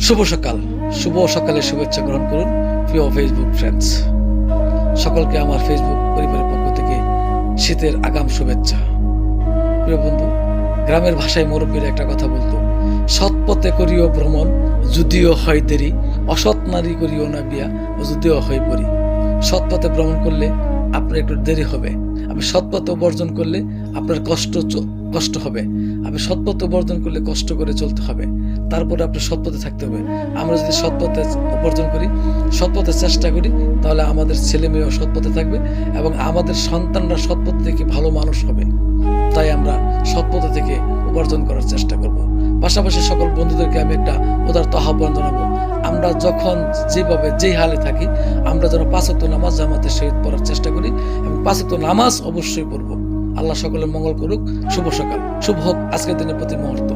শুভ সকাল, শুভ সকালের শুভেচ্ছা গ্রহণ করুন প্রিয় ফেসবুক ফ্রেন্ডস। সকলকে আমার ফেসবুক পরিবারের পক্ষ থেকে শীতের আগাম শুভেচ্ছা। প্রিয় বন্ধু, গ্রামের ভাষায় মুরব্বীরা একটা কথা বলতো, সৎ পথে করিও ভ্রমণ যদিও হয় দেরি, অসৎ নারী করিও না বিয়া যদিও হয় পরি। সৎ পথে ভ্রমণ করলে আপনার একটু দেরি হবে, আপনি সৎ পথে বর্জন করলে আপনার কষ্ট হবে, আপনি সৎ পথে বর্জন করলে কষ্ট করে চলতে হবে, তারপরে আপনার সৎ পথে থাকতে হবে। আমরা যদি সৎ পথে উপার্জন করি, সৎ পথে চেষ্টা করি, তাহলে আমাদের ছেলে মেয়েও সৎ পথে থাকবে এবং আমাদের সন্তানরা সৎ পথে থেকে ভালো মানুষ হবে। তাই আমরা সৎ পথে থেকে উপার্জন করার চেষ্টা করব। পাশাপাশি সকল বন্ধুদেরকে আমি একটা উদারত আহ্বান জানাবো, আমরা যখন যেভাবে যেই হালে থাকি, আমরা যেন ৫ ওয়াক্ত নামাজ জামাতের সহিত পড়ার চেষ্টা করি এবং ৫ ওয়াক্ত নামাজ অবশ্যই পড়ব। আল্লাহ সকলের মঙ্গল করুক। শুভ সকাল, শুভ হোক আজকের দিনের প্রতি মুহূর্ত।